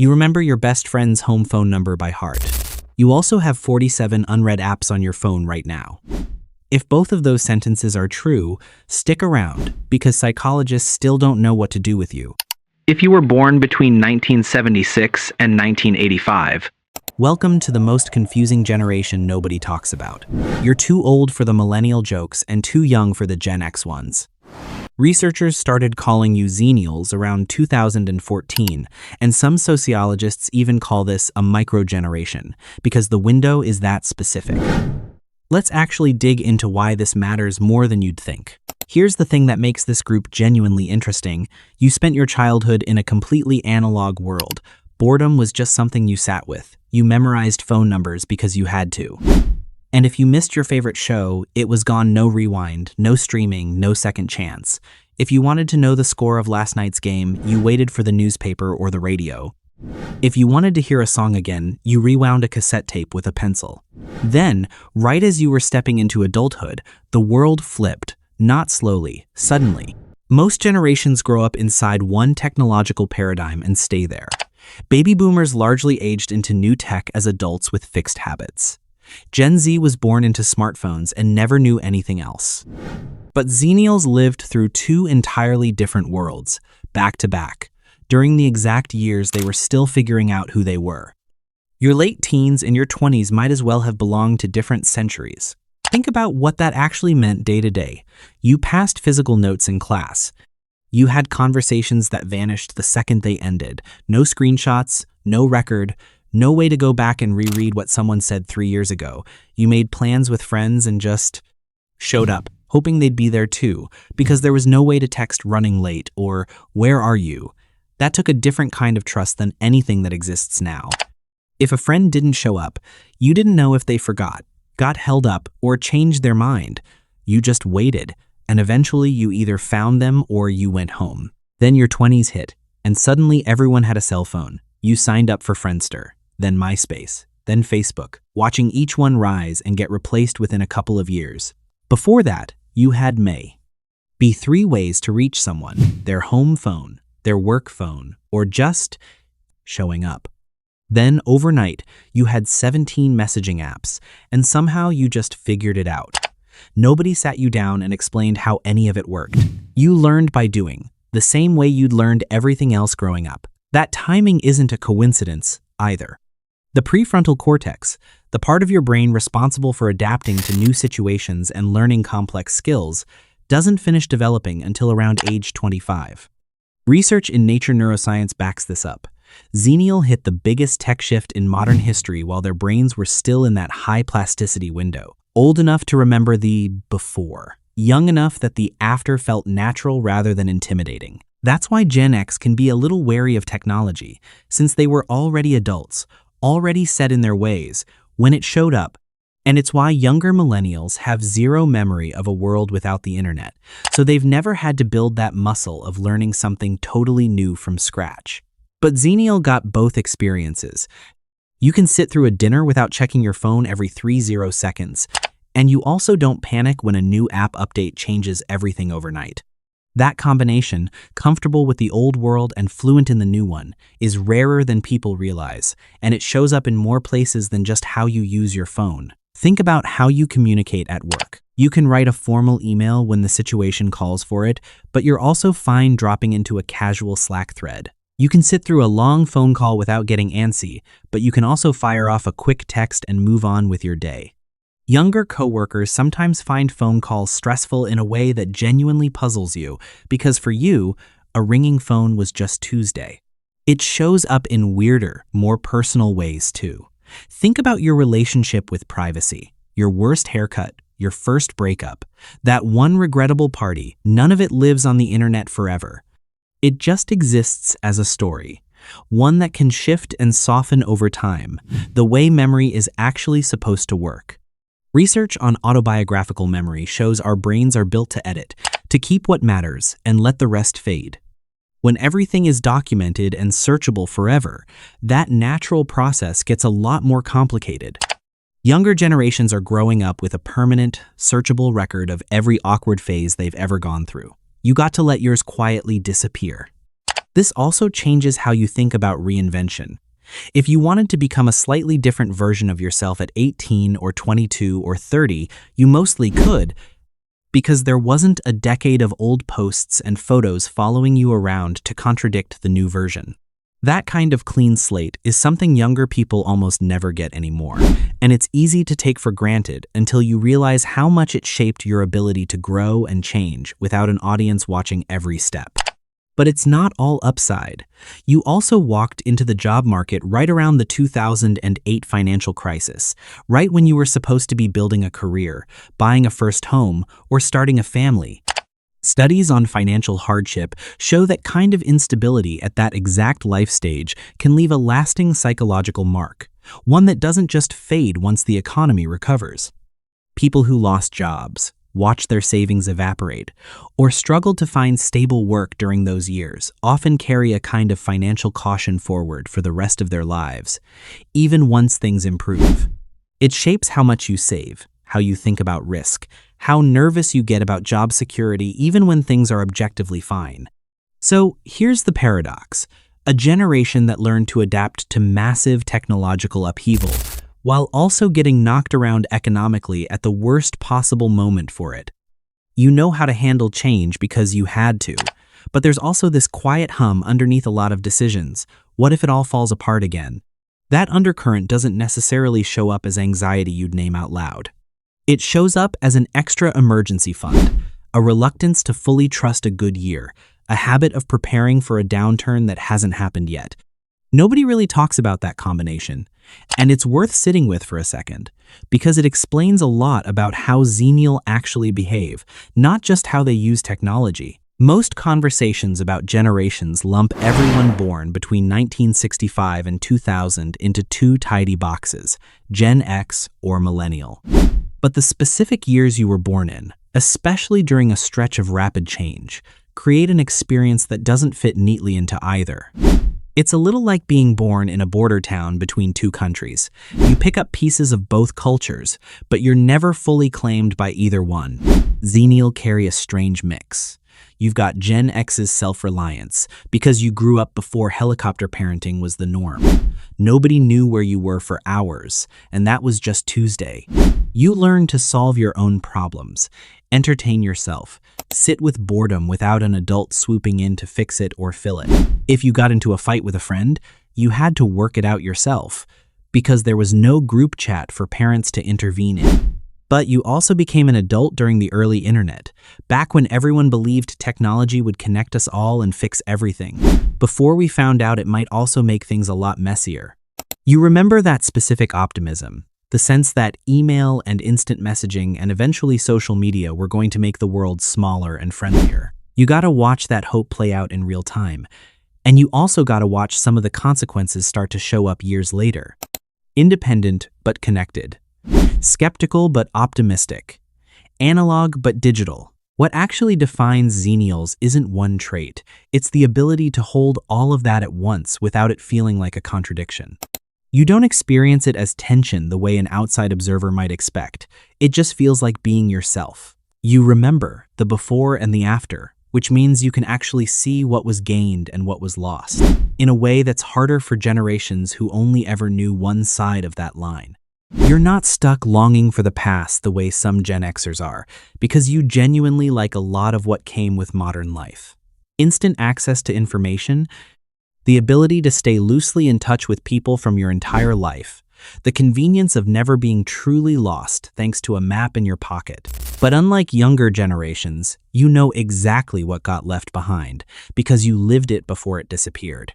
You remember your best friend's home phone number by heart. You also have 47 unread apps on your phone right now. If both of those sentences are true, stick around, because psychologists still don't know what to do with you. If you were born between 1976 and 1985, welcome to the most confusing generation nobody talks about. You're too old for the millennial jokes and too young for the Gen X ones. Researchers started calling you Xennials around 2014, and some sociologists even call this a microgeneration, because the window is that specific. Let's actually dig into why this matters more than you'd think. Here's the thing that makes this group genuinely interesting. You spent your childhood in a completely analog world. Boredom was just something you sat with. You memorized phone numbers because you had to. And if you missed your favorite show, it was gone, no rewind, no streaming, no second chance. If you wanted to know the score of last night's game, you waited for the newspaper or the radio. If you wanted to hear a song again, you rewound a cassette tape with a pencil. Then, right as you were stepping into adulthood, the world flipped, not slowly, suddenly. Most generations grow up inside one technological paradigm and stay there. Baby boomers largely aged into new tech as adults with fixed habits. Gen Z was born into smartphones and never knew anything else. But Xennials lived through two entirely different worlds, back to back. During the exact years they were still figuring out who they were. Your late teens and your 20s might as well have belonged to different centuries. Think about what that actually meant day to day. You passed physical notes in class. You had conversations that vanished the second they ended. No screenshots, no record, no way to go back and reread what someone said 3 years ago. You made plans with friends and just showed up, hoping they'd be there too, because there was no way to text running late or where are you? That took a different kind of trust than anything that exists now. If a friend didn't show up, you didn't know if they forgot, got held up, or changed their mind. You just waited, and eventually you either found them or you went home. Then your 20s hit, and suddenly everyone had a cell phone. You signed up for Friendster, then MySpace, then Facebook, watching each one rise and get replaced within a couple of years. Before that, you had May. Be 3 ways to reach someone: their home phone, their work phone, or just showing up. Then, overnight, you had 17 messaging apps, and somehow you just figured it out. Nobody sat you down and explained how any of it worked. You learned by doing, the same way you'd learned everything else growing up. That timing isn't a coincidence, either. The prefrontal cortex, the part of your brain responsible for adapting to new situations and learning complex skills, doesn't finish developing until around age 25. Research in Nature Neuroscience backs this up. Xennial hit the biggest tech shift in modern history while their brains were still in that high plasticity window. Old enough to remember the before. Young enough that the after felt natural rather than intimidating. That's why Gen X can be a little wary of technology, since they were already adults, already set in their ways, when it showed up. And it's why younger millennials have zero memory of a world without the internet, so they've never had to build that muscle of learning something totally new from scratch. But Xennial got both experiences. You can sit through a dinner without checking your phone every 30 seconds, and you also don't panic when a new app update changes everything overnight. That combination, comfortable with the old world and fluent in the new one, is rarer than people realize, and it shows up in more places than just how you use your phone. Think about how you communicate at work. You can write a formal email when the situation calls for it, but you're also fine dropping into a casual Slack thread. You can sit through a long phone call without getting antsy, but you can also fire off a quick text and move on with your day. Younger coworkers sometimes find phone calls stressful in a way that genuinely puzzles you, because for you, a ringing phone was just Tuesday. It shows up in weirder, more personal ways too. Think about your relationship with privacy, your worst haircut, your first breakup, that one regrettable party. None of it lives on the internet forever. It just exists as a story, one that can shift and soften over time, the way memory is actually supposed to work. Research on autobiographical memory shows our brains are built to edit, to keep what matters and let the rest fade. When everything is documented and searchable forever, that natural process gets a lot more complicated. Younger generations are growing up with a permanent, searchable record of every awkward phase they've ever gone through. You got to let yours quietly disappear. This also changes how you think about reinvention. If you wanted to become a slightly different version of yourself at 18 or 22 or 30, you mostly could, because there wasn't a decade of old posts and photos following you around to contradict the new version. That kind of clean slate is something younger people almost never get anymore, and it's easy to take for granted until you realize how much it shaped your ability to grow and change without an audience watching every step. But it's not all upside. You also walked into the job market right around the 2008 financial crisis, right when you were supposed to be building a career, buying a first home, or starting a family. Studies on financial hardship show that kind of instability at that exact life stage can leave a lasting psychological mark, one that doesn't just fade once the economy recovers. People who lost jobs, watched their savings evaporate, or struggled to find stable work during those years often carry a kind of financial caution forward for the rest of their lives, even once things improve. It shapes how much you save, how you think about risk, how nervous you get about job security even when things are objectively fine. So here's the paradox. A generation that learned to adapt to massive technological upheaval, while also getting knocked around economically at the worst possible moment for it. You know how to handle change because you had to, but there's also this quiet hum underneath a lot of decisions. What if it all falls apart again? That undercurrent doesn't necessarily show up as anxiety you'd name out loud. It shows up as an extra emergency fund, a reluctance to fully trust a good year, a habit of preparing for a downturn that hasn't happened yet. Nobody really talks about that combination, and it's worth sitting with for a second, because it explains a lot about how Xennial actually behave, not just how they use technology. Most conversations about generations lump everyone born between 1965 and 2000 into two tidy boxes, Gen X or Millennial. But the specific years you were born in, especially during a stretch of rapid change, create an experience that doesn't fit neatly into either. It's a little like being born in a border town between two countries. You pick up pieces of both cultures, but you're never fully claimed by either one. Xennial carry a strange mix. You've got Gen X's self-reliance, because you grew up before helicopter parenting was the norm. Nobody knew where you were for hours, and that was just Tuesday. You learned to solve your own problems, entertain yourself, sit with boredom without an adult swooping in to fix it or fill it. If you got into a fight with a friend, you had to work it out yourself, because there was no group chat for parents to intervene in. But you also became an adult during the early internet, back when everyone believed technology would connect us all and fix everything, before we found out it might also make things a lot messier. You remember that specific optimism, the sense that email and instant messaging and eventually social media were going to make the world smaller and friendlier. You gotta watch that hope play out in real time, and you also gotta watch some of the consequences start to show up years later. Independent but connected. Skeptical but optimistic. Analog but digital. What actually defines Xennials isn't one trait. It's the ability to hold all of that at once without it feeling like a contradiction. You don't experience it as tension the way an outside observer might expect. It just feels like being yourself. You remember the before and the after, which means you can actually see what was gained and what was lost, in a way that's harder for generations who only ever knew one side of that line. You're not stuck longing for the past the way some Gen Xers are, because you genuinely like a lot of what came with modern life. Instant access to information, the ability to stay loosely in touch with people from your entire life, the convenience of never being truly lost thanks to a map in your pocket. But unlike younger generations, you know exactly what got left behind, because you lived it before it disappeared.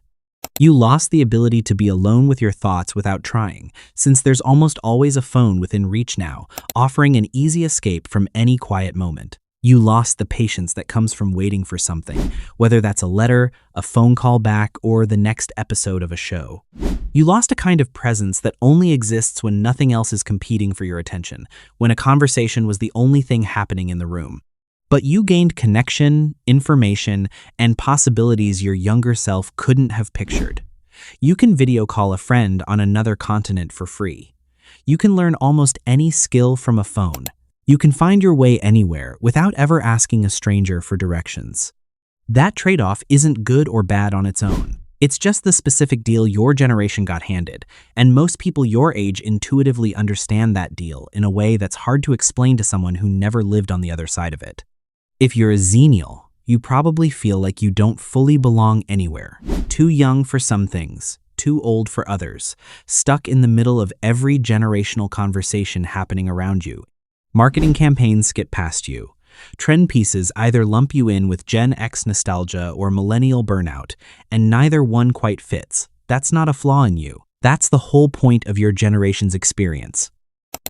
You lost the ability to be alone with your thoughts without trying, since there's almost always a phone within reach now, offering an easy escape from any quiet moment. You lost the patience that comes from waiting for something, whether that's a letter, a phone call back, or the next episode of a show. You lost a kind of presence that only exists when nothing else is competing for your attention, when a conversation was the only thing happening in the room. But you gained connection, information, and possibilities your younger self couldn't have pictured. You can video call a friend on another continent for free. You can learn almost any skill from a phone. You can find your way anywhere without ever asking a stranger for directions. That trade-off isn't good or bad on its own. It's just the specific deal your generation got handed, and most people your age intuitively understand that deal in a way that's hard to explain to someone who never lived on the other side of it. If you're a Xennial, you probably feel like you don't fully belong anywhere. Too young for some things, too old for others, stuck in the middle of every generational conversation happening around you. Marketing campaigns skip past you. Trend pieces either lump you in with Gen X nostalgia or millennial burnout, and neither one quite fits. That's not a flaw in you. That's the whole point of your generation's experience.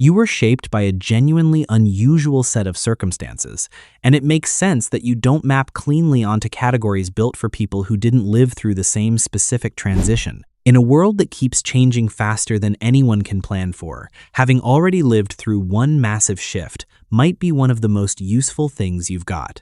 You were shaped by a genuinely unusual set of circumstances, and it makes sense that you don't map cleanly onto categories built for people who didn't live through the same specific transition. In a world that keeps changing faster than anyone can plan for, having already lived through one massive shift might be one of the most useful things you've got.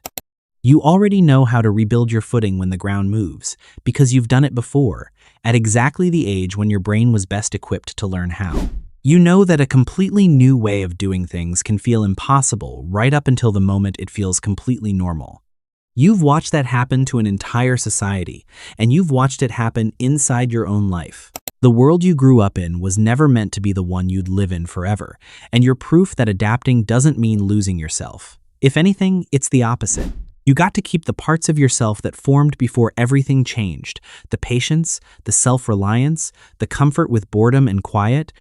You already know how to rebuild your footing when the ground moves, because you've done it before, at exactly the age when your brain was best equipped to learn how. You know that a completely new way of doing things can feel impossible right up until the moment it feels completely normal. You've watched that happen to an entire society, and you've watched it happen inside your own life. The world you grew up in was never meant to be the one you'd live in forever, and you're proof that adapting doesn't mean losing yourself. If anything, it's the opposite. You got to keep the parts of yourself that formed before everything changed, the patience, the self-reliance, the comfort with boredom and quiet,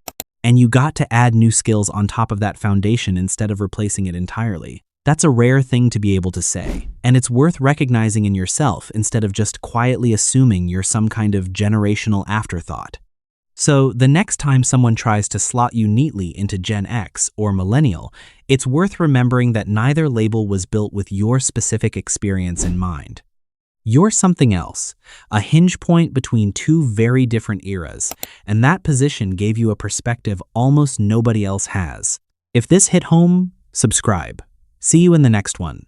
and you got to add new skills on top of that foundation instead of replacing it entirely. That's a rare thing to be able to say, and it's worth recognizing in yourself instead of just quietly assuming you're some kind of generational afterthought. So the next time someone tries to slot you neatly into Gen X or Millennial, it's worth remembering that neither label was built with your specific experience in mind. You're something else, a hinge point between two very different eras, and that position gave you a perspective almost nobody else has. If this hit home, subscribe. See you in the next one.